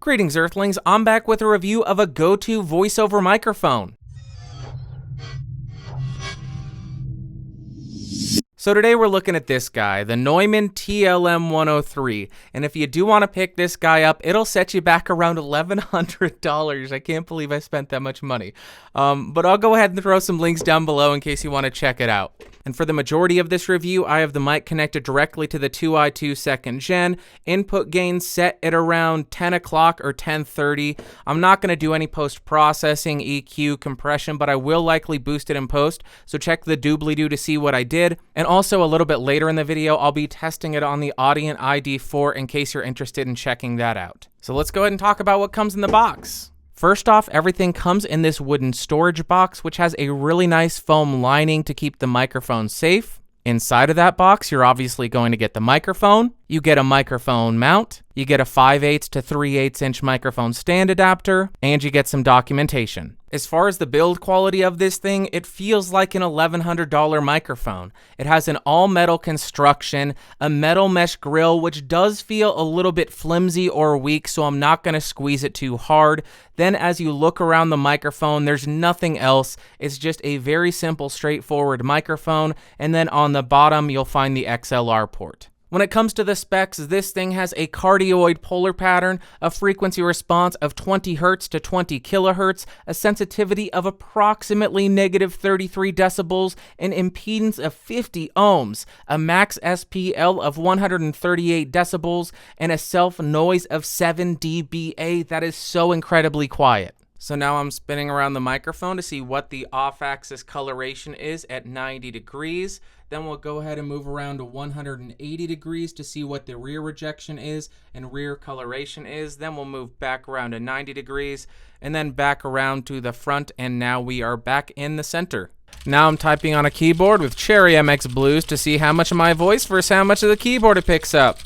Greetings Earthlings, I'm back with a review of a go-to voiceover microphone. So today we're looking at this guy, the Neumann TLM103, and if you do want to pick this guy up, it'll set you back around $1,100. I can't believe I spent that much money. But I'll go ahead and throw some links down below in case you want to check it out. And for the majority of this review, I have the mic connected directly to the 2i2 2nd gen, input gain set at around 10 o'clock or 10:30. I'm not going to do any post-processing, EQ, compression, but I will likely boost it in post, so check the doobly-doo to see what I did. And also a little bit later in the video, I'll be testing it on the Audient ID4 in case you're interested in checking that out. So let's go ahead and talk about what comes in the box. First off, everything comes in this wooden storage box, which has a really nice foam lining to keep the microphone safe. Inside of that box, you're obviously going to get the microphone, you get a microphone mount, you get a 5/8 to 3/8 inch microphone stand adapter, and you get some documentation. As far as the build quality of this thing, it feels like an $1,100 microphone. It has an all-metal construction, a metal mesh grill, which does feel a little bit flimsy or weak, so I'm not going to squeeze it too hard. Then as you look around the microphone, there's nothing else. It's just a very simple, straightforward microphone, and then on the bottom, you'll find the XLR port. When it comes to the specs, this thing has a cardioid polar pattern, a frequency response of 20 Hz to 20 kHz, a sensitivity of approximately -33 decibels, an impedance of 50 ohms, a max SPL of 138 decibels, and a self-noise of 7 dBA. That is so incredibly quiet. So now I'm spinning around the microphone to see what the off-axis coloration is at 90 degrees. Then we'll go ahead and move around to 180 degrees to see what the rear rejection is and rear coloration is. Then we'll move back around to 90 degrees and then back around to the front, and now we are back in the center. Now I'm typing on a keyboard with Cherry MX Blues to see how much of my voice versus how much of the keyboard it picks up.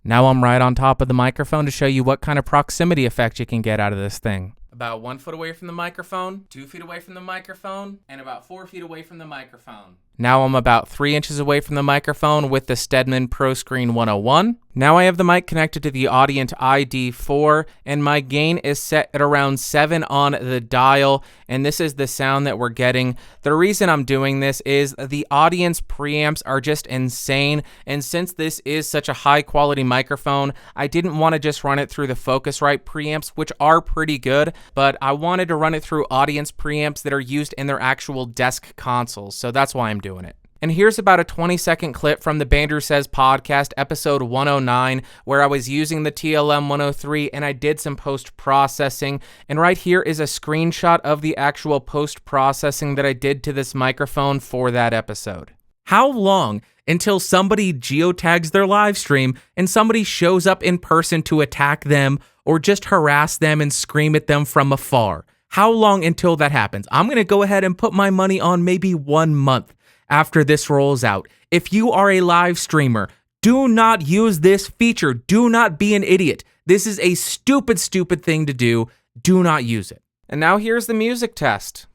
Now I'm right on top of the microphone to show you what kind of proximity effect you can get out of this thing. About 1 foot away from the microphone, 2 feet away from the microphone, and about 4 feet away from the microphone. Now I'm about 3 inches away from the microphone with the Stedman ProScreen 101. Now I have the mic connected to the Audient ID4, and my gain is set at around 7 on the dial, and this is the sound that we're getting. The reason I'm doing this is the Audience preamps are just insane, and since this is such a high quality microphone, I didn't want to just run it through the Focusrite preamps, which are pretty good, but I wanted to run it through Audience preamps that are used in their actual desk consoles, so that's why I'm doing it. And here's about a 20-second clip from the Bandrew Says podcast, episode 109, where I was using the TLM103 and I did some post-processing. And right here is a screenshot of the actual post-processing that I did to this microphone for that episode. How long until somebody geotags their live stream and somebody shows up in person to attack them or just harass them and scream at them from afar? How long until that happens? I'm going to go ahead and put my money on maybe 1 month after this rolls out. If you are a live streamer, do not use this feature. Do not be an idiot. This is a stupid, stupid thing to do. Do not use it. And now here's the music test.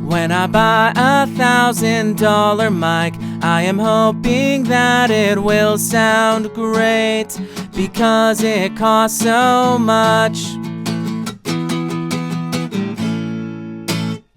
When I buy a $1,000 mic, I am hoping that it will sound great because it costs so much.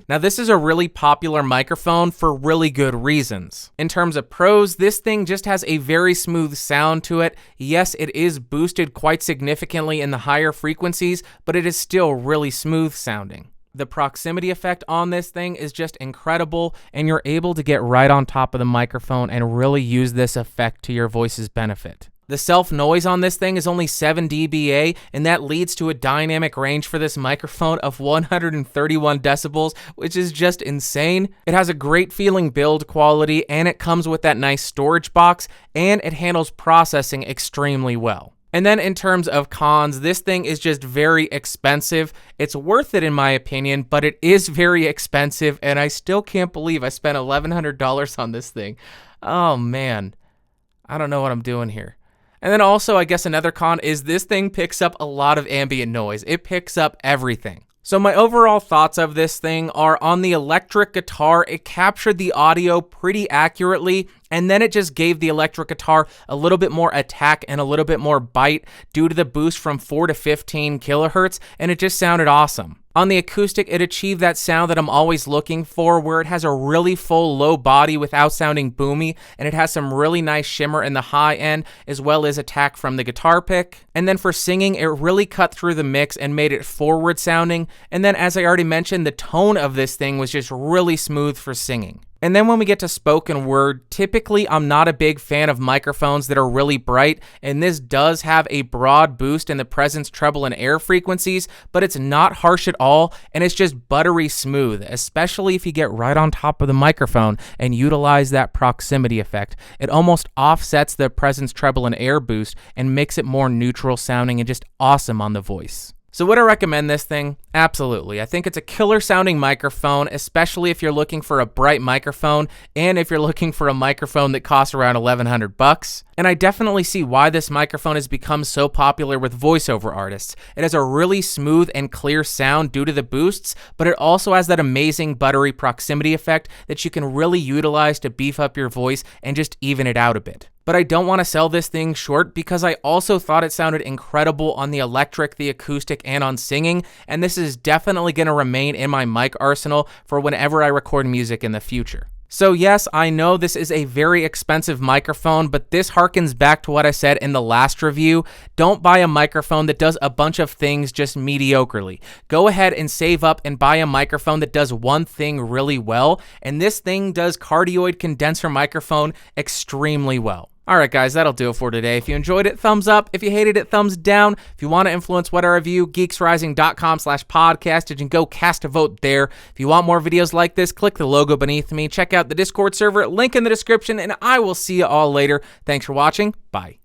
Now this is a really popular microphone for really good reasons. In terms of pros, this thing just has a very smooth sound to it. Yes, it is boosted quite significantly in the higher frequencies, but it is still really smooth sounding. The proximity effect on this thing is just incredible, and you're able to get right on top of the microphone and really use this effect to your voice's benefit. The self-noise on this thing is only 7 dBA, and that leads to a dynamic range for this microphone of 131 decibels, which is just insane. It has a great feeling build quality, and it comes with that nice storage box, and it handles processing extremely well. And then in terms of cons, this thing is just very expensive. It's worth it in my opinion, but it is very expensive, and I still can't believe I spent $1,100 on this thing. Oh man, I don't know what I'm doing here. And then also, I guess another con is this thing picks up a lot of ambient noise. It picks up everything. So my overall thoughts of this thing are, on the electric guitar, it captured the audio pretty accurately, and then it just gave the electric guitar a little bit more attack and a little bit more bite due to the boost from 4 to 15 kilohertz, and it just sounded awesome. On the acoustic, it achieved that sound that I'm always looking for, where it has a really full low body without sounding boomy, and it has some really nice shimmer in the high end, as well as attack from the guitar pick. And then for singing, it really cut through the mix and made it forward sounding. And then, as I already mentioned, the tone of this thing was just really smooth for singing. And then when we get to spoken word, typically I'm not a big fan of microphones that are really bright, and this does have a broad boost in the presence, treble, and air frequencies, but it's not harsh at all, and it's just buttery smooth, especially if you get right on top of the microphone and utilize that proximity effect. It almost offsets the presence, treble, and air boost and makes it more neutral sounding and just awesome on the voice. So would I recommend this thing? Absolutely. I think it's a killer sounding microphone, especially if you're looking for a bright microphone and if you're looking for a microphone that costs around $1,100. And I definitely see why this microphone has become so popular with voiceover artists. It has a really smooth and clear sound due to the boosts, but it also has that amazing buttery proximity effect that you can really utilize to beef up your voice and just even it out a bit. But I don't want to sell this thing short because I also thought it sounded incredible on the electric, the acoustic, and on singing, and this is definitely going to remain in my mic arsenal for whenever I record music in the future. So yes, I know this is a very expensive microphone, but this harkens back to what I said in the last review. Don't buy a microphone that does a bunch of things just mediocrely. Go ahead and save up and buy a microphone that does one thing really well, and this thing does cardioid condenser microphone extremely well. Alright guys, that'll do it for today. If you enjoyed it, thumbs up. If you hated it, thumbs down. If you want to influence what I review, geeksrising.com/podcastage and go cast a vote there. If you want more videos like this, click the logo beneath me. Check out the Discord server, link in the description, and I will see you all later. Thanks for watching. Bye.